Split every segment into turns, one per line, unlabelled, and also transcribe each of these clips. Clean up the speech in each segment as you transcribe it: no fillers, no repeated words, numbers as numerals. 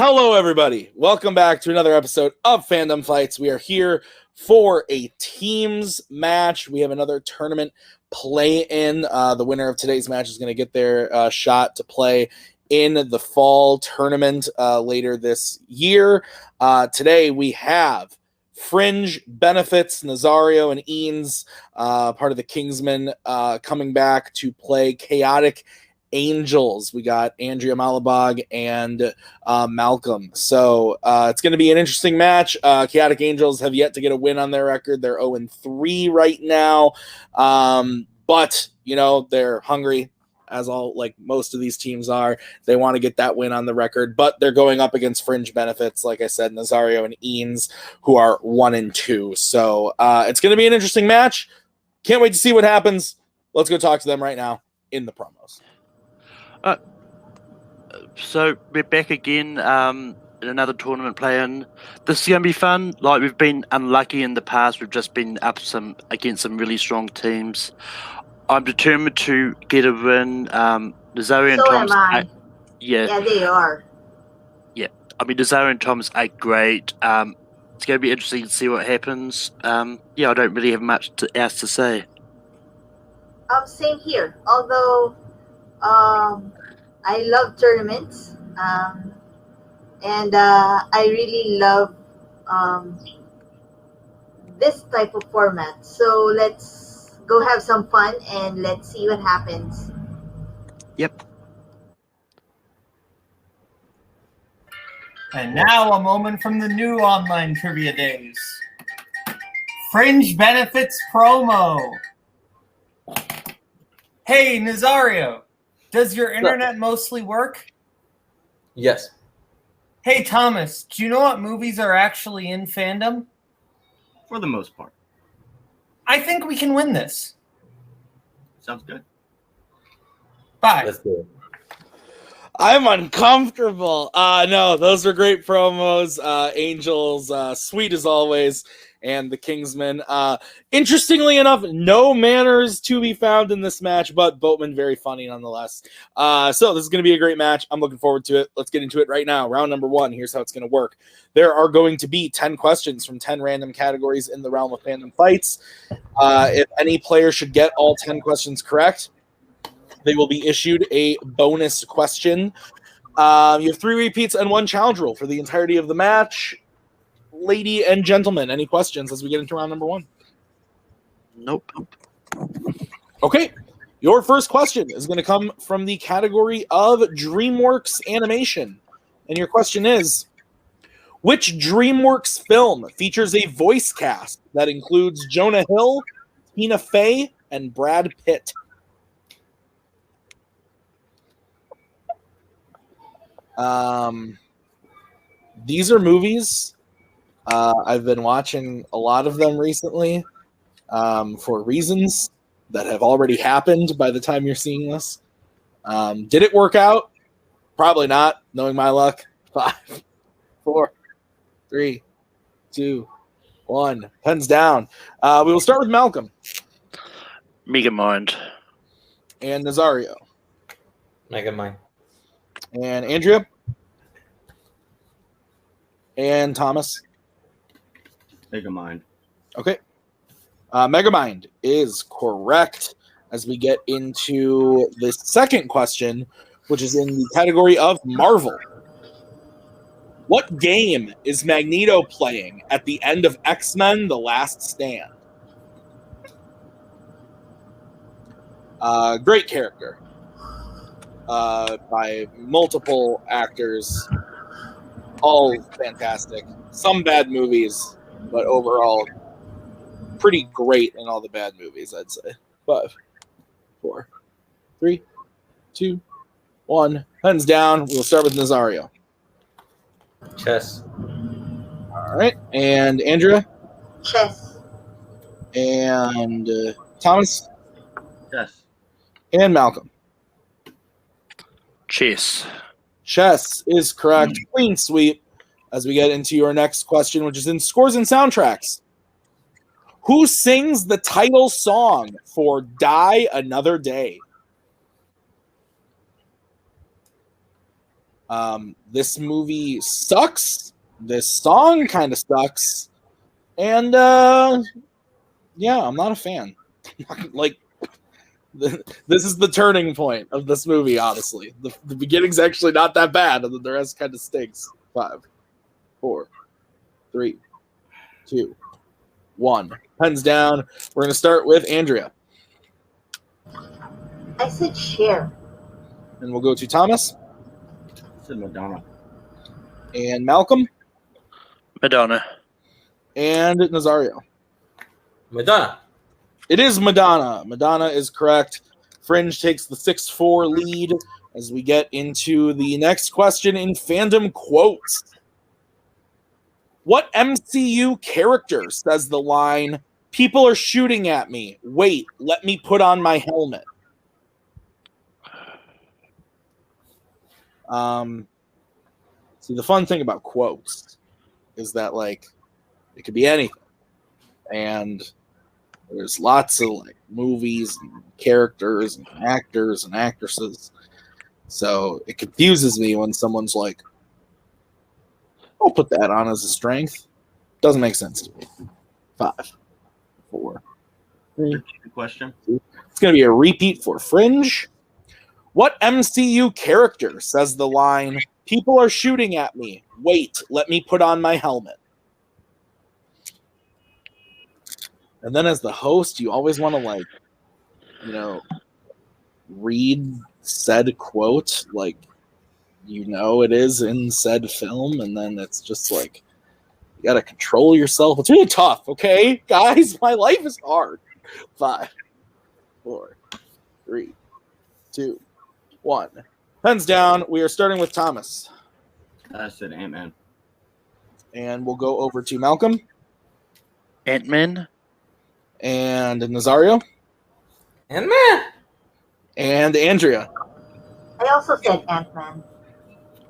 Hello, everybody. Welcome back to another episode of Fandom Fights. We are here for a teams match. We have another tournament play-in. The winner of today's match is going to get their shot to play in the fall tournament later this year. Today we have Fringe, Benefits, Nazario, and Eanes, part of the Kingsmen, coming back to play Chaotic Angels. We got Andrea Malabog and Malcolm. So it's going to be an interesting match. Chaotic Angels have yet to get a win on their record. They're 0-3 right now. But, you know, they're hungry, as all like most of these teams are. They want to get that win on the record, but they're going up against Fringe Benefits, like I said, Nazario and Eanes, who are 1-2. So it's going to be an interesting match. Can't wait to see what happens. Let's go talk to them right now in the promos.
So we're back again in another tournament play-in. This is going to be fun. Like, we've been unlucky in the past. We've just been up against some really strong teams. I'm determined to get a win. Nazario and Tom's...
Yeah, they are.
Yeah, I mean, Nazario and Tom's are great. It's going to be interesting to see what happens. Yeah, I don't really have much else to say.
Same here. Although... I love tournaments, and I really love this type of format. So let's go have some fun and let's see what happens.
Yep.
And now a moment from the new online trivia days. Fringe Benefits promo. Hey, Nazario. Does your internet mostly work?
Yes.
Hey, Thomas, do you know what movies are actually in Fandom?
For the most part.
I think we can win this.
Sounds good.
Bye.
Let's do it.
I'm uncomfortable. No, those were great promos. Angels, sweet as always, and the Kingsmen. Interestingly enough, no manners to be found in this match, but Boatman very funny nonetheless. So this is going to be a great match. I'm looking forward to it. Let's get into it right now. Round number 1. Here's how it's going to work. There are going to be 10 questions from 10 random categories in the realm of Fandom Fights. If any player should get all 10 questions correct, they will be issued a bonus question. You have 3 repeats and 1 challenge rule for the entirety of the match. Lady and gentlemen, any questions as we get into round number 1?
Nope.
Okay. Your first question is going to come from the category of DreamWorks animation. And your question is, which DreamWorks film features a voice cast that includes Jonah Hill, Tina Fey, and Brad Pitt? These are movies. I've been watching a lot of them recently for reasons that have already happened by the time you're seeing this. Did it work out? Probably not, knowing my luck. 5, 4, 3, 2, 1. Pens down. We will start with Malcolm.
Megamind.
And Nazario.
Megamind.
And Andrea. And Thomas.
Megamind.
Okay. Megamind is correct as we get into the second question, which is in the category of Marvel. What game is Magneto playing at the end of X-Men: The Last Stand? Great character. By multiple actors. All fantastic. Some bad movies, but overall pretty great in all the bad movies, I'd say. 5, 4, 3, 2, 1. Pens down. We'll start with Nazario.
Chess.
All right. And Andrea?
Chess.
And Thomas?
Yes.
And Malcolm?
Chess.
Chess is correct. Clean sweep. As we get into your next question, which is in scores and soundtracks. Who sings the title song for Die Another Day? This movie sucks. This song kind of sucks. And, yeah, I'm not a fan. Like, this is the turning point of this movie, honestly. The beginning's actually not that bad, and the rest kind of stinks. 5, 4, 3, 2, 1. Pens down. We're going to start with Andrea.
I said Cher.
And we'll go to Thomas.
I said Madonna.
And Malcolm.
Madonna.
And Nazario.
Madonna.
It is Madonna. Madonna is correct. Fringe takes the 6-4 lead as we get into the next question in fandom quotes. What MCU character says the line, "People are shooting at me. Wait, let me put on my helmet"? See, the fun thing about quotes is that, like, it could be anything. And there's lots of, like, movies and characters and actors and actresses. So it confuses me when someone's like, I'll put that on as a strength. Doesn't make sense to me. 5, 4, 3.
The question.
It's going to be a repeat for Fringe. What MCU character says the line, "People are shooting at me. Wait, let me put on my helmet"? And then as the host, you always want to, like, you know, read said quote like you know it is in said film, and then it's just like you got to control yourself. It's really tough, okay? Guys, my life is hard. 5, 4, 3, 2, 1. Pens down. We are starting with Thomas.
I said Ant-Man.
And we'll go over to Malcolm.
Ant-Man.
And Nazario.
Ant-Man.
And Andrea.
I also said Ant-Man.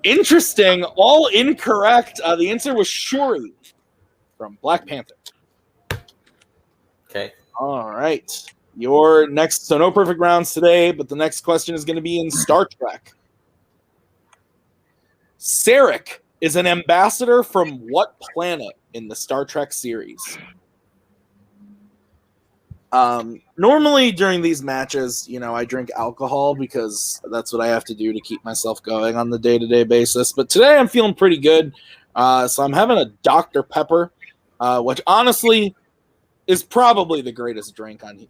Interesting. All incorrect. The answer was Shuri from Black Panther.
Okay.
All right. Your next, so no perfect rounds today, but the next question is going to be in Star Trek. Sarek is an ambassador from what planet in the Star Trek series? Normally during these matches, you know, I drink alcohol because that's what I have to do to keep myself going on the day-to-day basis. But today I'm feeling pretty good. So I'm having a Dr. Pepper, which honestly is probably the greatest drink on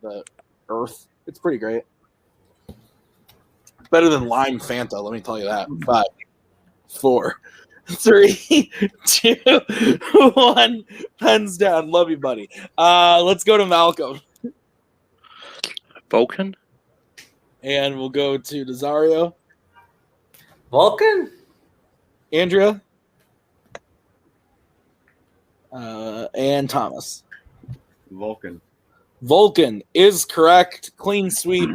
the earth. It's pretty great. Better than lime Fanta, let me tell you that. 5, 4, 3, 2, 1. Pens down. Love you, buddy. Let's go to Malcolm.
Vulcan.
And we'll go to Nazario.
Vulcan.
Andrea. And Thomas.
Vulcan.
Vulcan is correct. Clean sweep.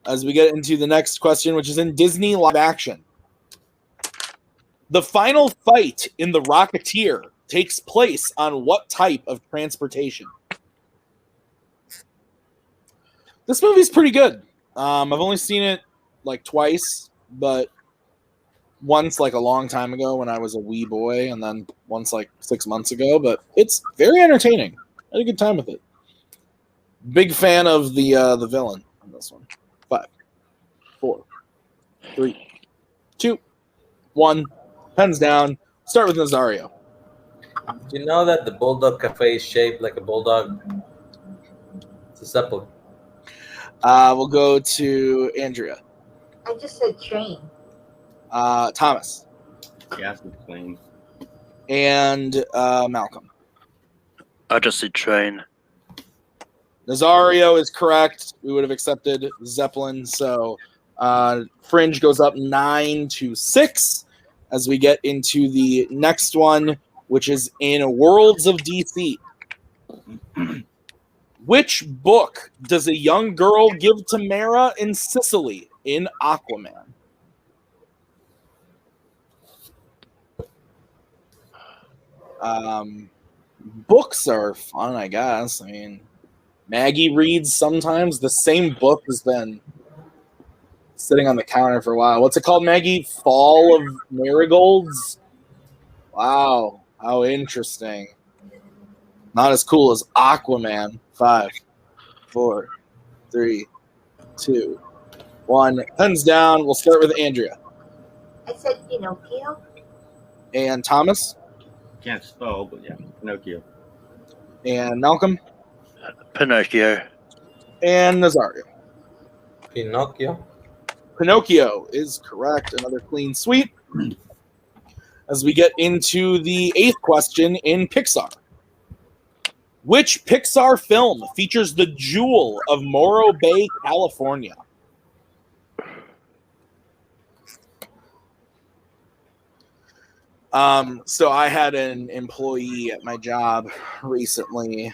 As we get into the next question, which is in Disney live action. The final fight in The Rocketeer takes place on what type of transportation? This movie's pretty good. I've only seen it like twice, but once like a long time ago when I was a wee boy, and then once like 6 months ago. But it's very entertaining. I had a good time with it. Big fan of the villain on this one. 5, 4, 3, 2, 1. Pens down. Start with Nazario.
Do you know that the Bulldog Cafe is shaped like a bulldog? It's a Zeppelin.
We'll go to Andrea.
I just said train.
Thomas.
Gas and plane.
And Malcolm.
I just said train.
Nazario is correct. We would have accepted Zeppelin. So Fringe goes up 9-6 as we get into the next one, which is in Worlds of DC. Which book does a young girl give to Mara in Sicily in Aquaman? Books are fun, I guess. I mean, Maggie reads sometimes. The same book has been sitting on the counter for a while. What's it called, Maggie? Fall of Marigolds? Wow, how interesting. Not as cool as Aquaman. 5, 4, 3, 2, 1. Pens down. We'll start with Andrea.
I said Pinocchio.
And Thomas.
Can't spell, but yeah, Pinocchio.
And Malcolm.
Pinocchio.
And Nazario.
Pinocchio.
Pinocchio is correct. Another clean sweep. As we get into the 8th question in Pixar. Which Pixar film features the jewel of Morro Bay, California? So I had an employee at my job recently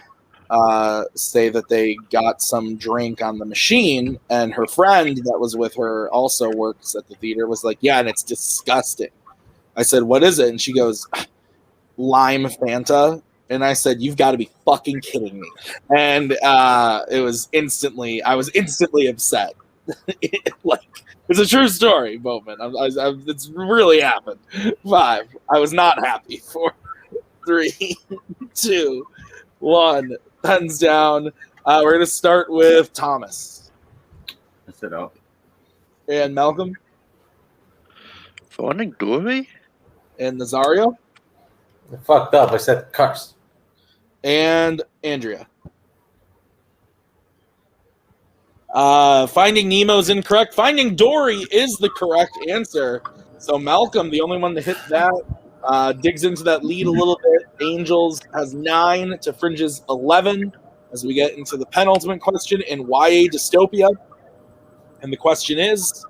say that they got some drink on the machine, and her friend that was with her also works at the theater was like, yeah, and it's disgusting. I said, what is it? And she goes, lime Fanta. And I said, you've got to be fucking kidding me. And I was instantly upset. It's a true story, Boatman. It's really happened. 5. I was not happy. 4, 3, 2, 1. Pens down. We're going to start with Thomas.
I said up.
And Malcolm.
Finding Dory?
And Nazario.
I fucked up. I said Cars.
And Andrea. Finding Nemo is incorrect. Finding Dory is the correct answer. So Malcolm, the only one to hit that, digs into that lead a little bit. Angels has 9 to Fringe's 11 as we get into the penultimate question in YA Dystopia. And the question is,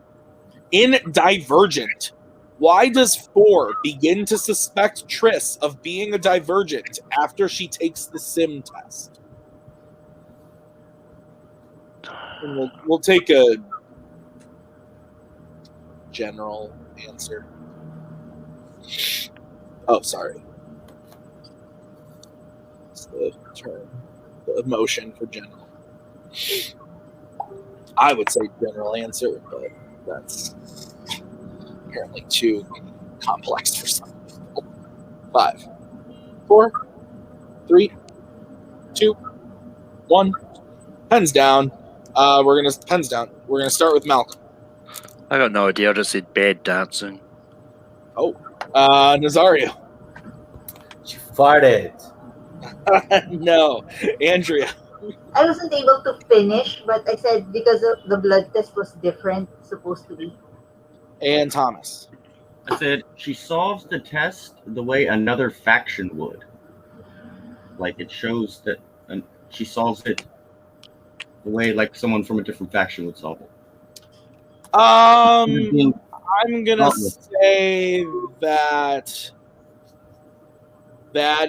in Divergent, why does 4 begin to suspect Triss of being a Divergent after she takes the sim test? And we'll take a general answer. Oh, sorry. It's the term, the motion for general. I would say general answer, but that's apparently too complex for some people. 5, 4, 3, 2, 1. Pens down. We're gonna start with Malcolm.
I got no idea. I just said bad dancing.
Nazario.
You farted.
No, Andrea.
I wasn't able to finish, but I said because of the blood test was different, supposed to be.
And Thomas.
I said she solves the test the way another faction would. Like it shows that she solves it the way like someone from a different faction would solve it.
I'm gonna say that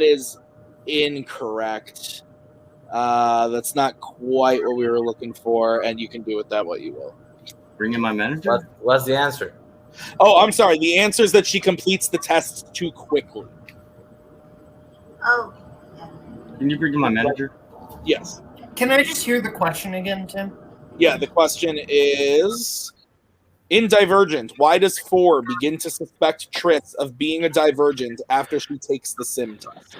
is incorrect. That's not quite what we were looking for, and you can do with that what you will.
Bring in my manager.
What's the answer?
Oh, I'm sorry. The answer is that she completes the test too quickly.
Oh, yeah.
Can you bring in my manager?
Yes.
Can I just hear the question again, Tim?
Yeah, the question is, in Divergent, why does 4 begin to suspect Triss of being a Divergent after she takes the sim test?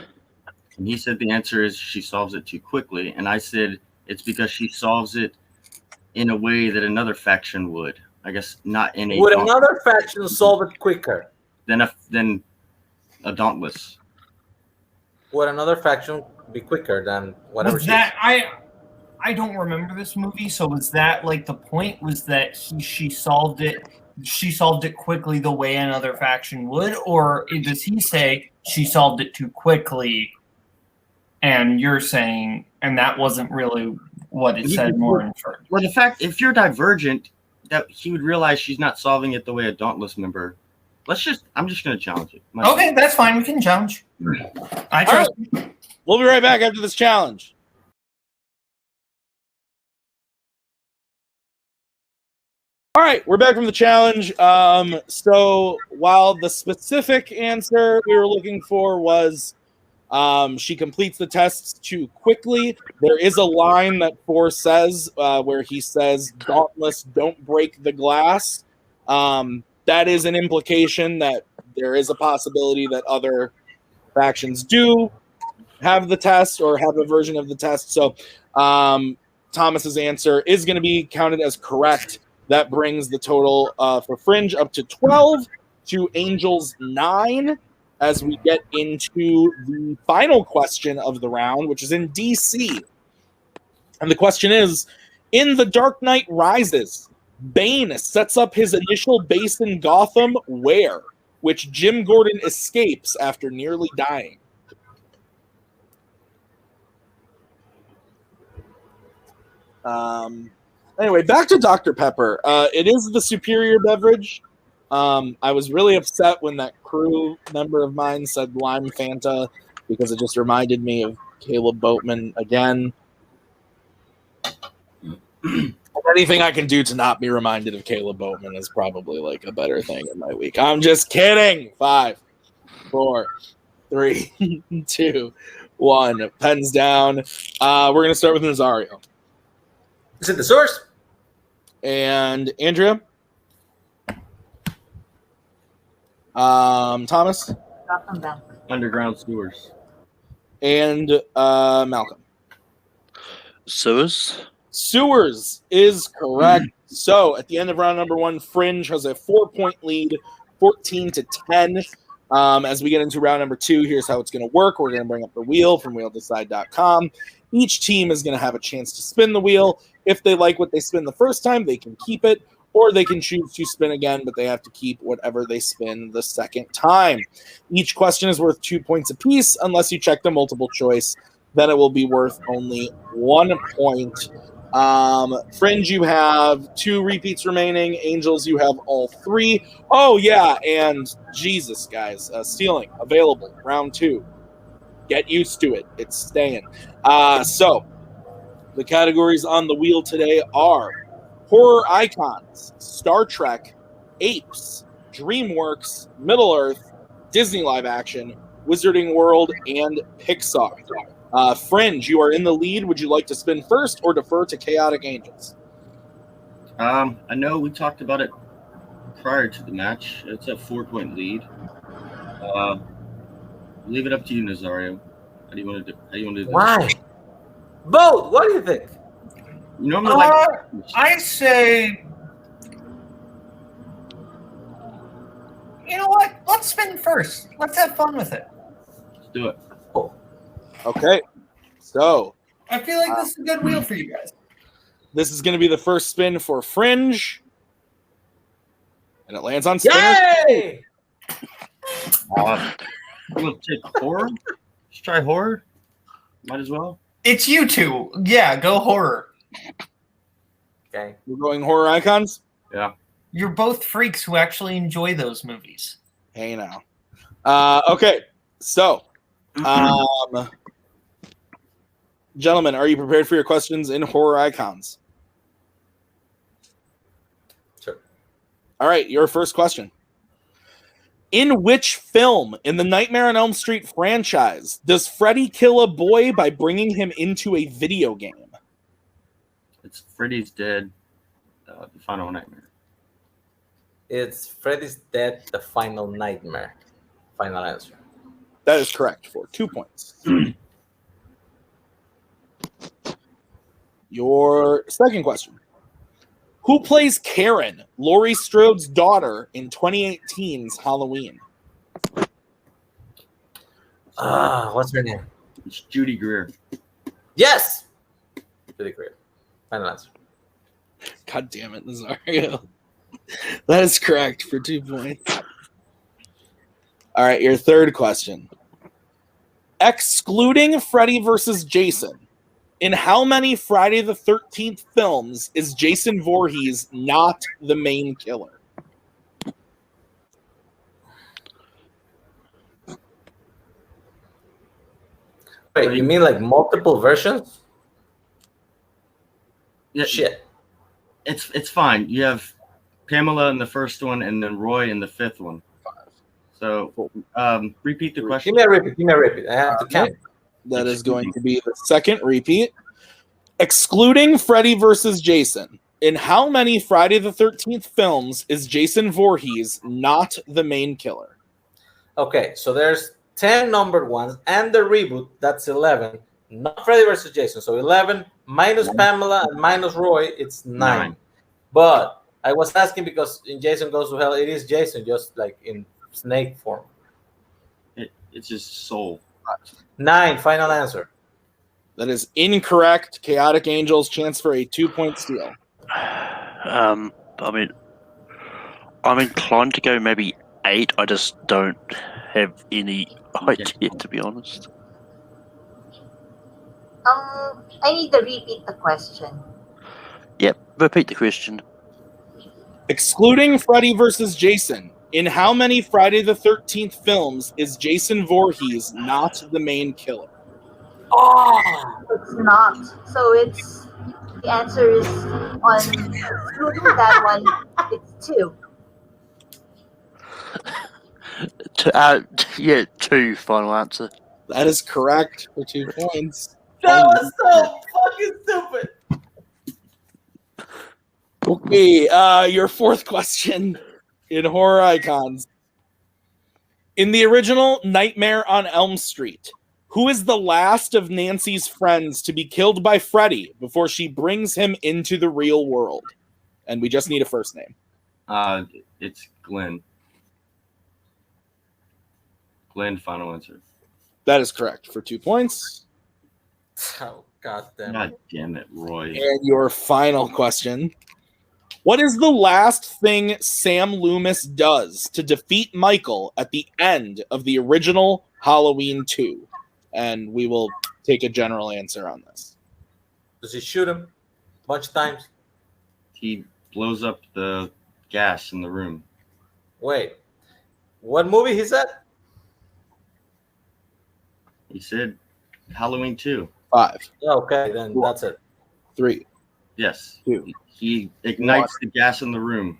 And he said the answer is she solves it too quickly. And I said it's because she solves it in a way that another faction would. I guess not in a...
Would another faction solve it quicker?
Than a Dauntless.
Would another faction be quicker than whatever
Was that I don't remember this movie, so was that like the point? Was that she solved it? She solved it quickly the way another faction would, or does he say she solved it too quickly? And you're saying, and that wasn't really what it said more in first.
Well, the fact, if you're Divergent, that he would realize she's not solving it the way a Dauntless member. I'm just going to challenge it.
Okay, that's fine. We can challenge. I trust.
Right. We'll be right back after this challenge. All right, we're back from the challenge. So while the specific answer we were looking for was She completes the tests too quickly. There is a line that Four says where he says, "Dauntless, don't break the glass." That is an implication that there is a possibility that other factions do have the test or have a version of the test. So Thomas's answer is going to be counted as correct. That brings the total for Fringe up to 12, to Angels 9, as we get into the final question of the round, which is in DC. And the question is, in The Dark Knight Rises, Bane sets up his initial base in Gotham where? Which Jim Gordon escapes after nearly dying. Anyway, back to Dr. Pepper. It is the superior beverage. I was really upset when that crew member of mine said lime Fanta because it just reminded me of Kaleb Boatman again. Anything I can do to not be reminded of Kaleb Boatman is probably like a better thing in my week. I'm just kidding. 5, 4, 3, 2, 1. Pens down. We're going to start with Nazario.
Is it the source?
And Andrea? Thomas?
Gotham Bank.
Underground sewers.
And Malcolm?
Sewers.
Sewers is correct. So at the end of round number 1, Fringe has a 4-point lead, 14-10. As we get into round number 2, here's how it's going to work. We're going to bring up the wheel from wheeldecide.com. Each team is going to have a chance to spin the wheel. If they like what they spin the first time, they can keep it, or they can choose to spin again, but they have to keep whatever they spin the second time. Each question is worth 2 points apiece, unless you check the multiple choice. Then it will be worth only 1 point. Fringe, you have 2 repeats remaining. Angels, you have all 3. Oh, yeah, and Jesus, guys, stealing, available, round 2. Get used to it. It's staying. So the categories on the wheel today are horror icons, Star Trek, Apes, DreamWorks, Middle-earth, Disney live action, Wizarding World, and Pixar. Fringe, you are in the lead. Would you like to spin first or defer to Chaotic Angels?
I know we talked about it prior to the match. It's a 4-point lead. Leave it up to you, Nazario. How do you want to do this?
Why? Both. What do you think?
You normally
I say, you know what? Let's spin first. Let's have fun with it.
Let's do it.
Okay. So
I feel like this is a good wheel for you guys.
this is going to be the first spin for Fringe. And it lands on spinner.
Yay!
I'm gonna take horror. Let's try horror. Might as well.
It's you two. Yeah, go horror.
Okay.
We're going horror icons.
Yeah.
You're both freaks who actually enjoy those movies.
Hey now. Okay. So, gentlemen, are you prepared for your questions in horror icons?
Sure.
All right. Your first question. In which film in the Nightmare on Elm Street franchise does Freddy kill a boy by bringing him into a video game?
It's Freddy's Dead, the Final Nightmare.
It's Freddy's Dead, the Final Nightmare. Final answer.
That is correct for 2 points. Your second question. Who plays Karen, Laurie Strode's daughter, in 2018's Halloween?
What's her name?
It's Judy Greer.
Yes! Really great. Final answer.
God damn it, Nazario. That is correct for 2 points. All right, your third question. Excluding Freddy versus Jason, in how many Friday the 13th films is Jason Voorhees not the main killer?
Wait, you mean like multiple versions?
Yeah,
Shit.
It's fine. You have Pamela in the first one and then Roy in the 5th one. So, repeat the question.
Give me a repeat. I have to count.
That is going to be the second repeat. Excluding Freddy versus Jason, in how many Friday the 13th films is Jason Voorhees not the main killer?
Okay, so there's 10 numbered ones and the reboot, that's 11. Not Freddy versus Jason, so 11 minus Pamela and minus Roy, it's 9. But I was asking because in Jason Goes to Hell, it is Jason, just like in snake form.
It's just soul.
9, final answer.
That is incorrect. Chaotic Angels chance for a 2-point steal.
I mean, I'm inclined to go maybe 8. I just don't have any idea, to be honest.
I need to repeat the question.
Yep, repeat the question.
Excluding Freddy versus Jason, in how many Friday the 13th films is Jason Voorhees not the main killer?
Oh!
It's not. So it's the answer is on excluding that one. It's 2.
Yeah, 2 final answer.
That is correct for 2 points.
That was so fucking stupid.
Okay, your fourth question in Horror Icons. In the original Nightmare on Elm Street, who is the last of Nancy's friends to be killed by Freddy before she brings him into the real world? And we just need a first name.
It's Glenn. Glenn, final answer.
That is correct for 2 points.
Oh, God damn it.
God damn it, Roy.
And your final question. What is the last thing Sam Loomis does to defeat Michael at the end of the original Halloween 2? And we will take a general answer on this.
Does he shoot him a bunch of times?
He blows up the gas in the room.
Wait. What movie he said?
He said Halloween 2.
5,
Okay, then that's it.
3,
Yes.
2.
He ignites the gas in the room.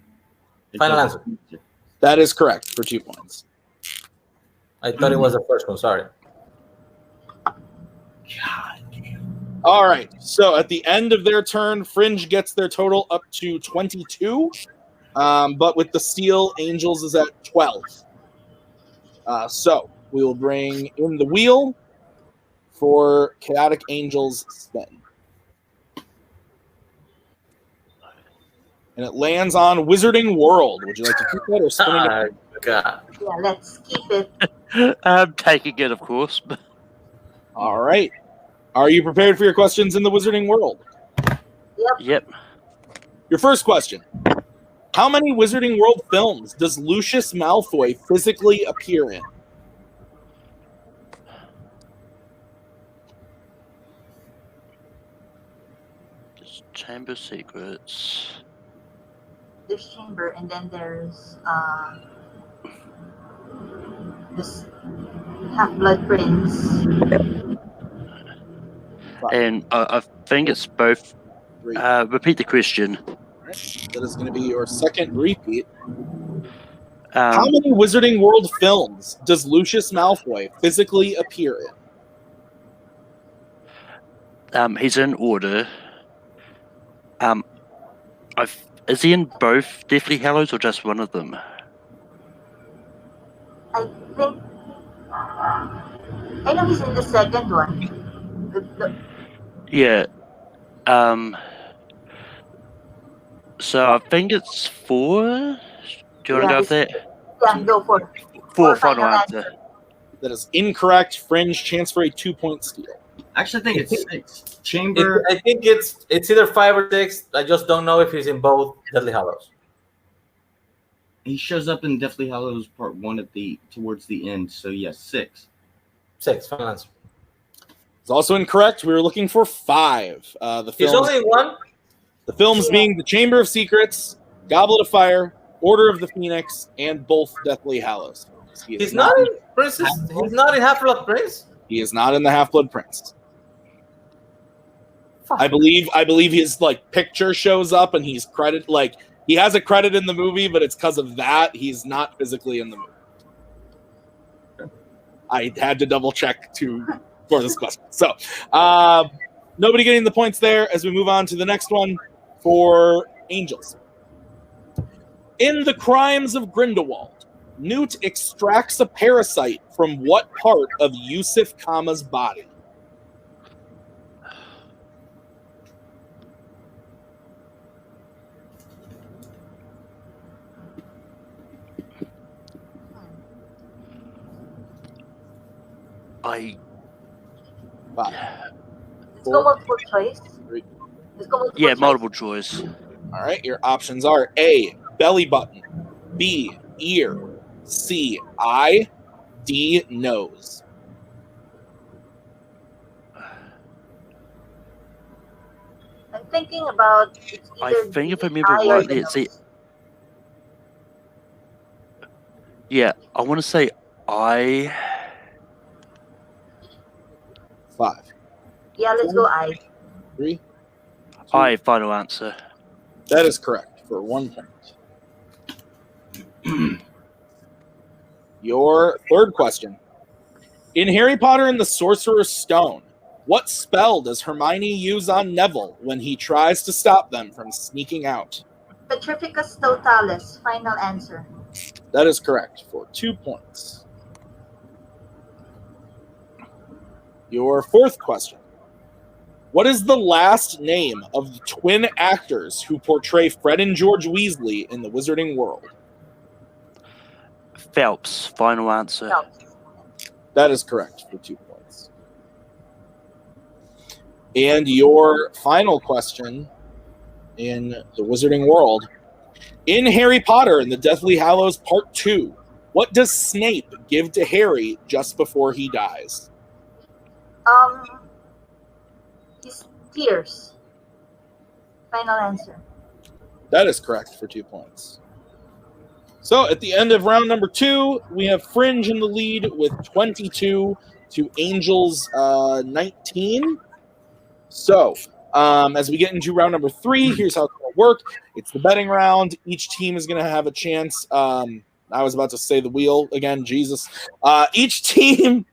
Final answer.
That is correct for 2 points.
I thought it was the first one. Sorry.
God damn.
All right. So at the end of their turn, Fringe gets their total up to 22. But with the steal, Angels is at 12. So we will bring in the wheel for Chaotic Angels spin. And it lands on Wizarding World. Would you like to keep that or spin it?
God.
Yeah, let's keep it.
I'm taking it, of course.
All right. Are you prepared for your questions in the Wizarding World?
Yep.
Your first question. How many Wizarding World films does Lucius Malfoy physically appear in?
There's Chamber of Secrets.
There's Chamber, and then there's this Half-Blood Prince.
And I think it's both.
3.
Repeat the question.
Right. That is going to be your second repeat. How many Wizarding World films does Lucius Malfoy physically appear in?
He's in order. Is he in both Deathly Hallows or just one of them?
I think. I know he's in the second one.
Yeah. So I think it's 4. Do you want to go with that?
Yeah, go for it.
4 final answer.
That is incorrect. Fringe, chance for a 2-point steal.
Actually, I think it's 6. Chamber.
I think it's either 5 or 6. I just don't know if he's in both Deathly Hallows.
He shows up in Deathly Hallows Part 1 towards the end. So yes, 6.
6, final answer.
It's also incorrect. We were looking for 5. The
He's
films,
only in one?
the films being The Chamber of Secrets, Goblet of Fire, Order of the Phoenix, and both Deathly Hallows.
He's not in Princess. He's not in Half-Blood Prince?
He is not in the Half-Blood Prince.
Fuck.
I believe his picture shows up and he's he has a credit in the movie, but it's because of that he's not physically in the movie. I had to double check for this question. So nobody getting the points there as we move on to the next one for Angels. In The Crimes of Grindelwald, Newt extracts a parasite from what part of Yusuf Kama's body?
Let's go multiple choice. Let's go
multiple choice.
All right, your options are A, belly button, B, ear, C, eye, D, nose.
I'm thinking about.
I think if I remember rightly, I want to say eye.
5.
Yeah, let's go eye.
3. 2.
Eye, final answer.
That is correct for 1 point. Your third question. In Harry Potter and the Sorcerer's Stone, what spell does Hermione use on Neville when he tries to stop them from sneaking out?
Petrificus Totalis, final answer.
That is correct for 2 points. Your fourth question. What is the last name of the twin actors who portray Fred and George Weasley in the Wizarding World?
Phelps, final answer.
Phelps.
That is correct for 2 points. And your final question in the Wizarding World. In Harry Potter and the Deathly Hallows Part 2, what does Snape give to Harry just before he dies?
His tears. Final answer.
That is correct for 2 points. So at the end of round number 2, we have Fringe in the lead with 22 to Angels 19. So as we get into round number 3, here's how it's going to work. It's the betting round. Each team is going to have a chance. I was about to say the wheel again. Jesus. Each team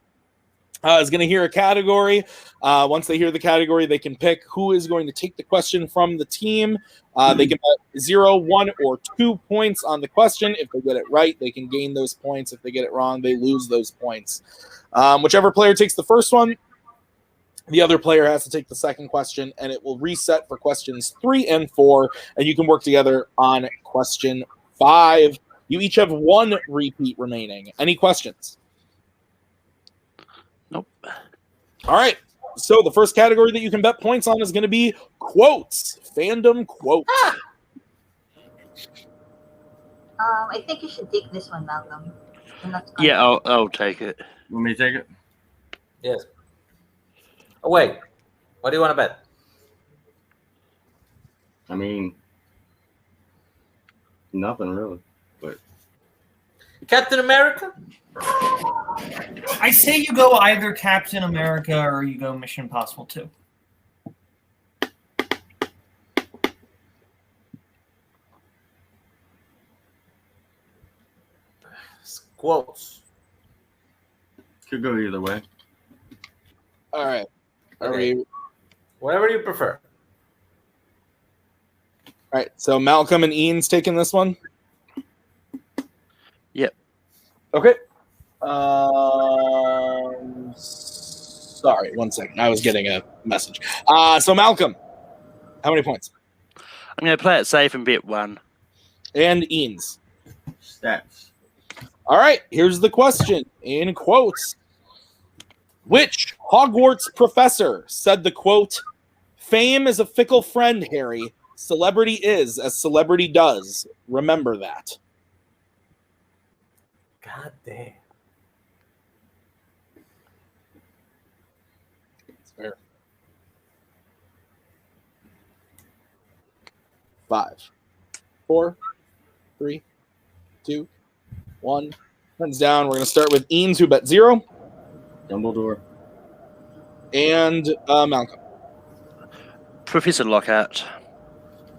is going to hear a category. Once they hear the category, they can pick who is going to take the question from the team. They can bet 0, 1, or 2 points on the question. If they get it right, they can gain those points. If they get it wrong, they lose those points. Whichever player takes the first one, the other player has to take the second question, and it will reset for questions 3 and 4, and you can work together on question 5. You each have 1 repeat remaining. Any questions?
Nope.
All right. So the first category that you can bet points on is going to be quotes. Fandom quotes.
I think you should take this one, Malcolm.
Yeah, I'll take it.
Want me to take it?
Yes. Oh, wait. What do you want to bet?
I mean, nothing really. But
Captain America?
I say you go either Captain America or you go Mission Impossible 2.
Quotes.
could go either way.
All right.
Okay. Whatever you prefer.
All right. So Malcolm and Ian's taking this one?
Yep.
Okay. Sorry, 1 second. I was getting a message. So Malcolm, how many points?
I'm going to play it safe and bet 1.
And Ian's.
Stats.
All right, here's the question in quotes. Which Hogwarts professor said the quote, "Fame is a fickle friend, Harry. Celebrity is as celebrity does. Remember that."
God damn.
It's fair. 5, 4, 3, 2, 1. Hands down. We're going to start with Eames, who bet 0.
Dumbledore.
And Malcolm.
Professor Lockhart.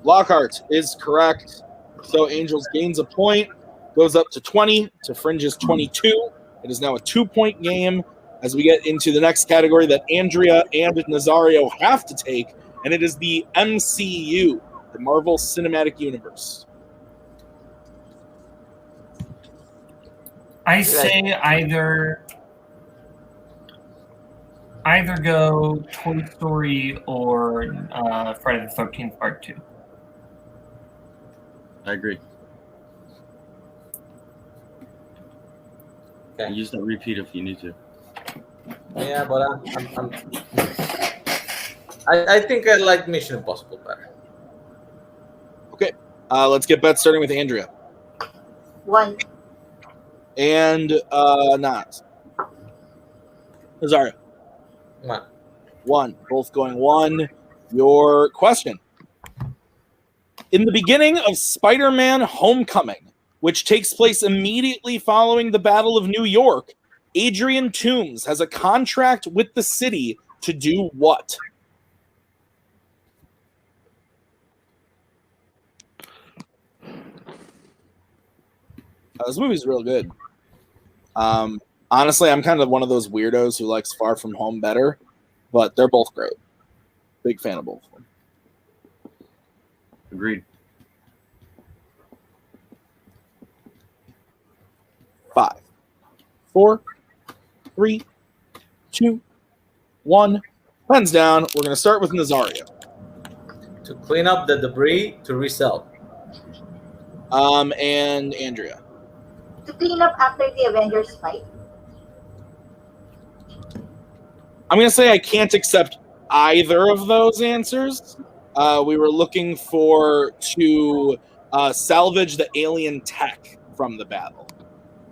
Lockhart is correct. So Angels gains a point, goes up to 20 to Fringe's 22. It is now a 2-point game as we get into the next category that Andrea and Nazario have to take, and it is the MCU, the Marvel Cinematic Universe.
I say either go Toy Story or Friday the 13th Part 2.
I agree.
Okay.
Use that repeat if you need to.
Yeah, but I think I like Mission Impossible better.
Okay, let's get bets starting with Andrea.
1.
And Nas. Nazario.
Come on.
1. Both going 1. Your question. In the beginning of Spider-Man Homecoming, which takes place immediately following the Battle of New York, Adrian Toomes has a contract with the city to do what? This movie's real good. Honestly, I'm kind of one of those weirdos who likes Far From Home better, but they're both great. Big fan of both of them.
Agreed.
5, 4, 3, 2, 1. Pens down. We're going to start with Nazario.
To clean up the debris to resell.
And Andrea.
To clean up after the Avengers fight.
I'm going to say I can't accept either of those answers. We were looking to salvage the alien tech from the battle.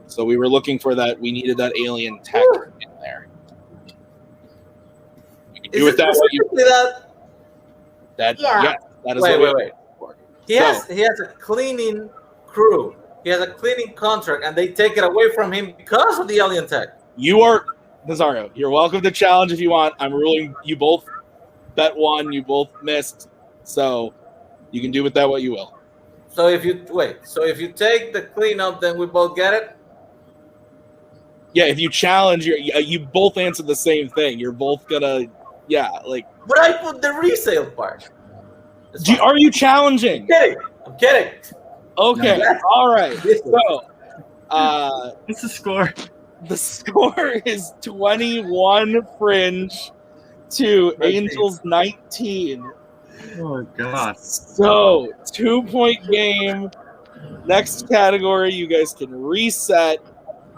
So we were looking for that. We needed that alien tech in there. You can do with that what you that.
Yeah.
Yes, that is
Wait. He has a cleaning crew. He has a cleaning contract, and they take it away from him because of the alien tech.
You are Nazario. You're welcome to challenge if you want. I'm ruling you both bet 1. You both missed, so you can do with that what you will.
So if you take the cleanup, then we both get it.
Yeah, if you challenge, you both answer the same thing. You're both gonna,
But I put the resale part.
Are you challenging?
I'm kidding.
Okay,
No,
all right. So,
What's the score?
the score is 21 Fringe to Angels 19.
Oh god.
So 2-point game. Next category, you guys can reset.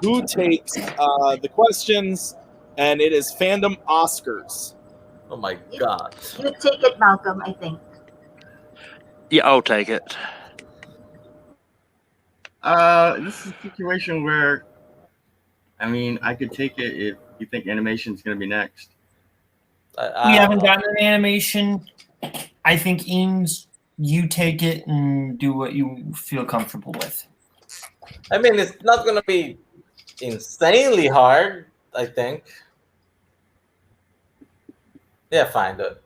Who takes the questions? And it is Fandom Oscars.
Oh my god.
You take it, Malcolm, I think.
Yeah, I'll take it.
This is a situation where, I could take it if you think animation's going to be next.
We haven't gotten an animation. I think Eames, you take it and do what you feel comfortable with.
It's not going to be insanely hard, I think. Yeah, fine, do it.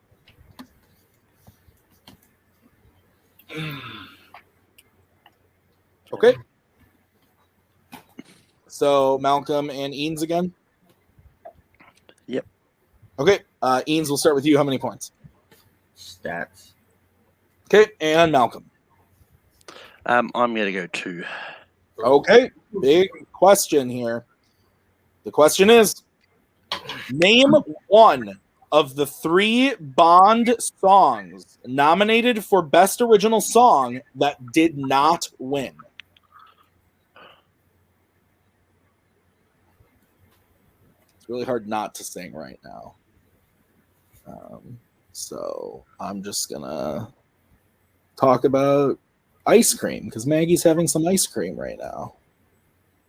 Okay. So Malcolm and Eanes again?
Yep.
Okay. Eanes, we'll start with you. How many points?
Stats.
Okay. And Malcolm.
I'm going to go 2.
Okay. Big question here. The question is, name one of the 3 Bond songs nominated for Best Original Song that did not win. It's really hard not to sing right now. So I'm just going to talk about ice cream because Maggie's having some ice cream right now.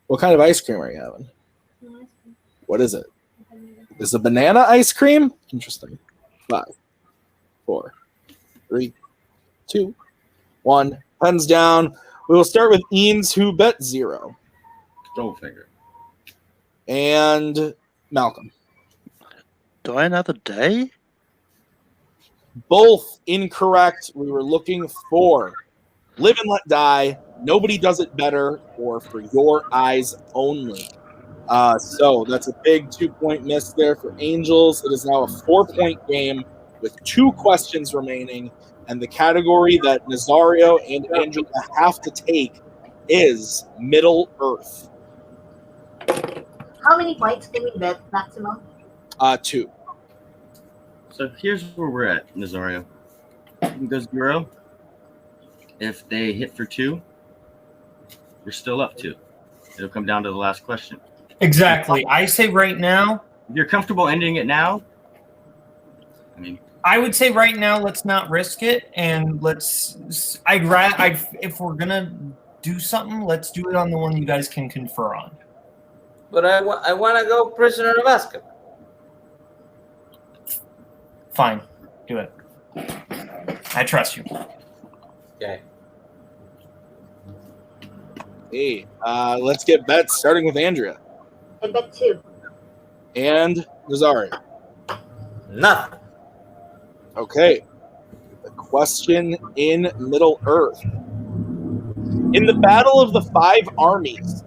What kind of ice cream are you having? What is it? Is it banana ice cream? Interesting. 5, 4, 3, 2, 1. Pens down. We will start with Eanes, who bet 0.
Goldfinger.
And Malcolm.
Die Another Day?
Both incorrect. We were looking for Live and Let Die, Nobody Does It Better, or For Your Eyes Only. So that's a big 2-point miss there for Angels. It is now a 4-point game with 2 questions remaining, and the category that Nazario and Andrea have to take is Middle Earth.
How many points can we bet maximum?
2.
So here's where we're at, Nazario. You can go 0. If they hit for 2, we're still up 2. It'll come down to the last question.
Exactly. I say right now.
If you're comfortable ending it now, I mean,
I would say right now, let's not risk it, and let's. If we're gonna do something, let's do it on the one you guys can confer on.
But I want to go Prisoner of Azkaban.
Fine, do it. I trust you.
Okay.
Hey, let's get bets, starting with Andrea.
I bet 2.
And Nazario.
Nothing.
Okay. The question in Middle Earth. In the Battle of the 5 Armies,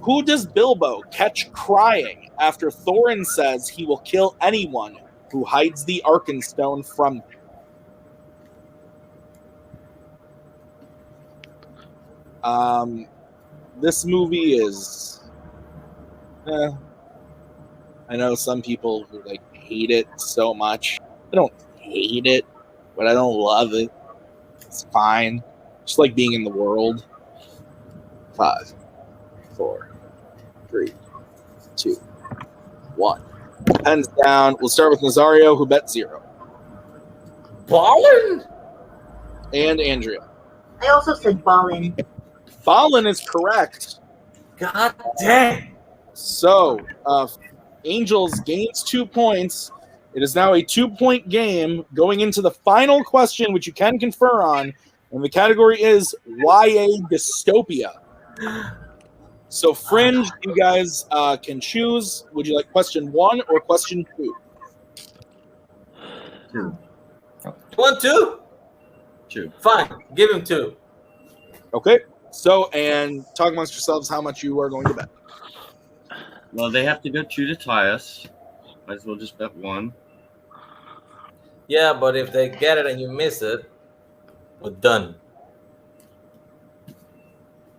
who does Bilbo catch crying after Thorin says he will kill anyone who hides the Arkenstone from him? This movie is... I know some people who hate it so much. I don't hate it, but I don't love it. It's fine. Just like being in the world. 5, 4, 3, 2, 1. Pens down. We'll start with Nazario, who bet 0.
Ballin?
And Andrea.
I also said Ballin.
Ballin is correct.
God dang.
So, Angels gains 2 points. It is now a 2-point game going into the final question, which you can confer on, and the category is YA dystopia. So, Fringe, you guys can choose. Would you like question 1 or question 2?
2.
You want 2?
2.
Fine. Give him 2.
Okay. So, and talk amongst yourselves how much you are going to bet.
Well, they have to go 2 to tie us. Might as well just bet 1.
Yeah, but if they get it and you miss it, we're done.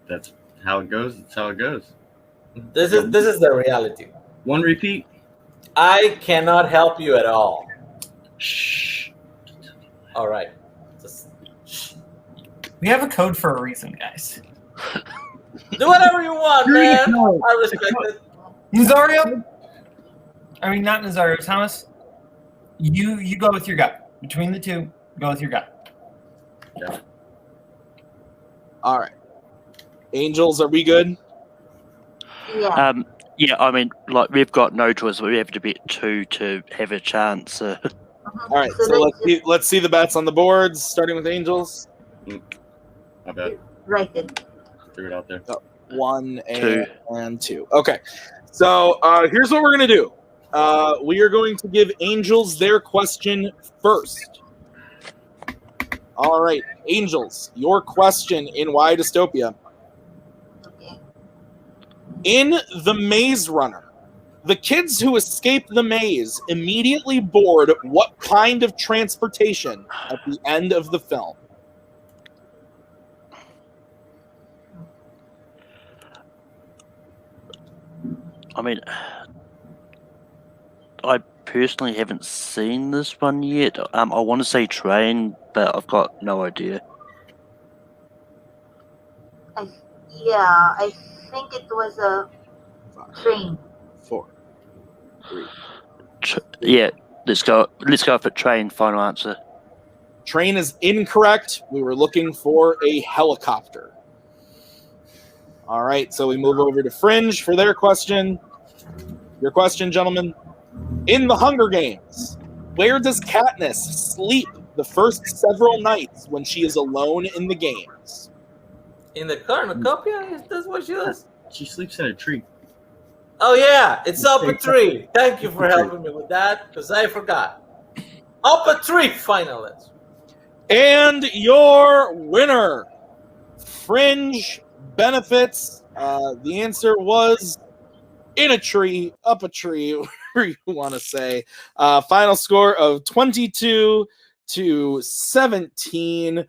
That's how it goes. That's how it goes.
This is the reality.
1 repeat.
I cannot help you at all.
Shh.
All right.
We have a code for a reason, guys.
Do whatever you want, man. I respect it.
Nazario? I mean, not Nazario. Thomas? You go with your gut. Between the two, go with your gut.
Yeah.
All right. Angels, are we good?
Yeah.
Yeah, I mean, we've got no choice, but we have to bet 2 to have a chance.
All right, so let's see the bets on the boards, starting with Angels.
My bad.
Right it.
Threw it out there.
1
2.
and 2. Okay, so here's what we're gonna do. We are going to give Angels their question first. All right, Angels, your question in Y Dystopia.
Okay.
In The Maze Runner, the kids who escape the maze immediately board what kind of transportation at the end of the film?
I mean, I personally haven't seen this one yet. I want to say train, but I've got no idea.
I think it was a train.
4, 3.
Yeah, let's go for train. Final answer.
Train is incorrect. We were looking for a helicopter. All right, so we move over to Fringe for their question. Your question, gentlemen. In the Hunger Games, where does Katniss sleep the first several nights when she is alone in the games?
In the cornucopia? Is this what she does?
She sleeps in a tree.
Oh, yeah. It's up a tree. Thank you for helping me with that, because I forgot. Up a tree, final answer.
And your winner, Fringe Benefits. The answer was in a tree, up a tree, whatever you want to say. Final score of 22-17.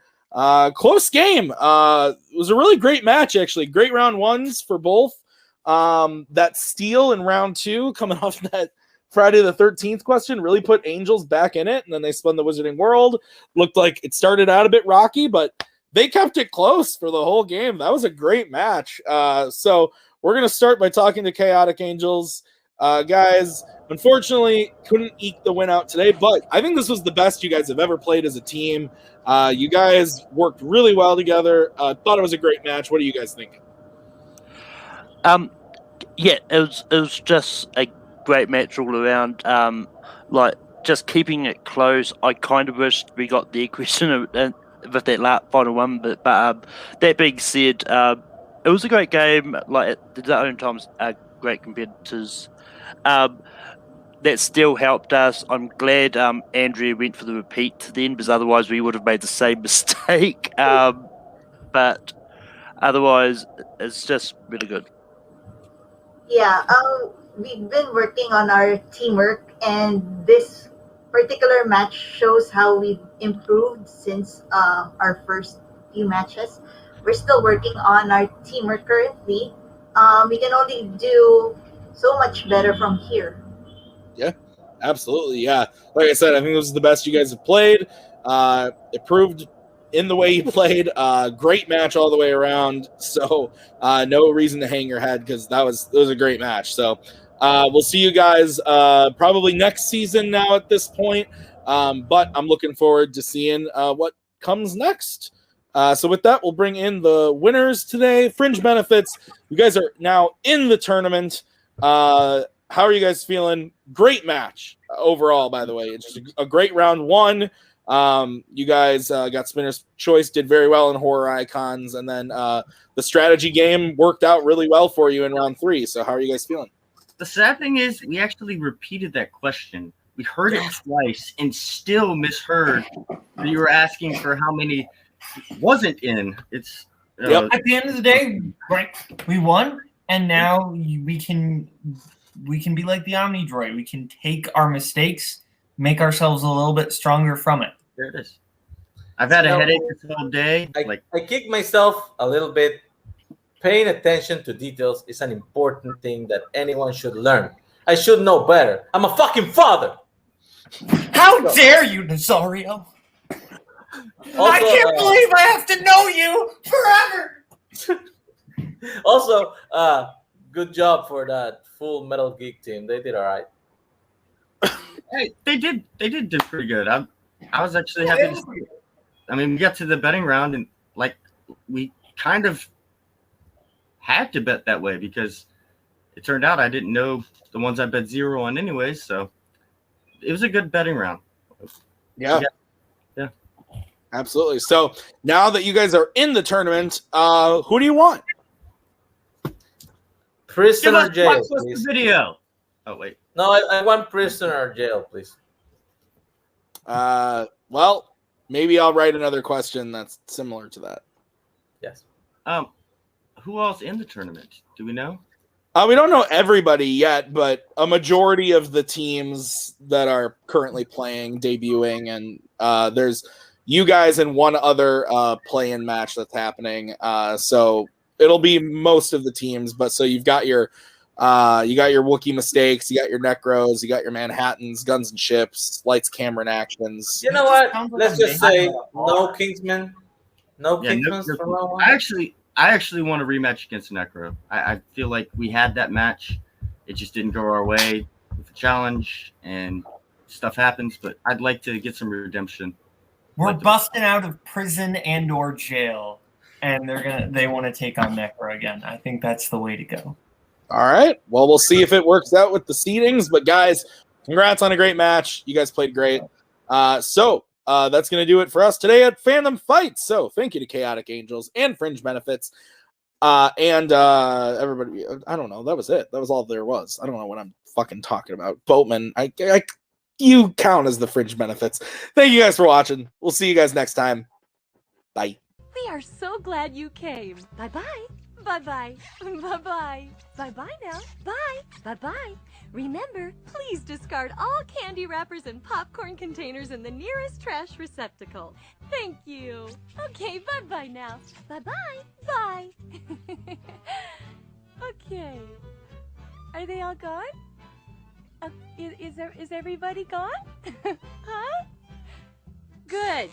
Close game. It was a really great match, actually. Great round ones for both. That steal in round 2 coming off that Friday the 13th question really put Angels back in it, and then they spun the Wizarding World. Looked like it started out a bit rocky, but they kept it close for the whole game. That was a great match. So we're going to start by talking to Chaotic Angels. Guys, unfortunately, couldn't eke the win out today, but I think this was the best you guys have ever played as a team. You guys worked really well together. Thought it was a great match. What do you guys think?
Yeah, it was just a great match all around. Like just keeping it close. I kind of wished we got the equation with that final one, but that being said, it was a great game. Like at the own times, great competitors. That still helped us. I'm glad Andrea went for the repeat then, because otherwise we would have made the same mistake. But otherwise, it's just really good.
Yeah, we've been working on our teamwork, and this particular match shows how we've improved since our first few matches. We're still working on our teamwork currently. We can only do so much better from here.
Yeah, absolutely. Yeah, like I said, I think this is the best you guys have played. It proved in the way you played. Great match all the way around. So no reason to hang your head, because it was a great match. So we'll see you guys probably next season now at this point. But I'm looking forward to seeing what comes next. So with that, we'll bring in the winners today. Fringe Benefits, you guys are now in the tournament. How are you guys feeling? Great match overall, by the way. It's just a great round 1. You guys got Spinner's Choice, did very well in Horror Icons, and then the strategy game worked out really well for you in round 3. So how are you guys feeling?
The sad thing is we actually repeated that question. We heard it twice and still misheard. You were asking for how many wasn't in. It's
At the end of the day, right, we won, and now we can be like the Omni Droid. We can take our mistakes, make ourselves a little bit stronger from it.
There it is. I've had a headache this whole day.
I kick myself a little bit. Paying attention to details is an important thing that anyone should learn. I should know better. I'm a fucking father.
How dare you, Nazario?
Also,
I can't believe I have to know you forever.
Also, good job for that Full Metal Geek team. They did all right.
Hey, they did do pretty good. I was actually happy to see it. I mean, we got to the betting round, and we kind of had to bet that way, because it turned out I didn't know the ones I bet 0 on anyway, so it was a good betting round.
Yeah. Absolutely. So now that you guys are in the tournament, who do you want?
Prisoner jail, please.
Video. Oh, wait.
No, I want prisoner jail, please.
Well, maybe I'll write another question that's similar to that.
Yes.
Who else in the tournament? Do we know?
We don't know everybody yet, but a majority of the teams that are currently playing, debuting, and there's you guys and one other play-in match that's happening. So it'll be most of the teams, but so you've got your Wookiee mistakes, you got your Necros, you got your Manhattans, Guns and Ships, Lights, Camera, and Actions.
You know what? Let's just say no Kingsman. No Kingsman for round 1.
I actually want a rematch against Necro. I feel like we had that match. It just didn't go our way with the challenge, and stuff happens, but I'd like to get some redemption.
We're busting out of prison and or jail, and they want to take on Necro again. I think that's the way to go.
All right. Well, we'll see if it works out with the seedings. But guys, congrats on a great match. You guys played great. So that's going to do it for us today at Fandom Fights. So thank you to Chaotic Angels and Fringe Benefits. And everybody, I don't know. That was it. That was all there was. I don't know what I'm fucking talking about. Boatman, you count as the Fringe Benefits. Thank you guys for watching. We'll see you guys next time. Bye.
We are so glad you came. Bye-bye. Bye-bye. Bye-bye. Bye-bye now. Bye. Bye-bye. Remember, please discard all candy wrappers and popcorn containers in the nearest trash receptacle. Thank you. Okay, bye-bye now. Bye-bye. Bye. Okay. Are they all gone? Is everybody gone? Huh? Good.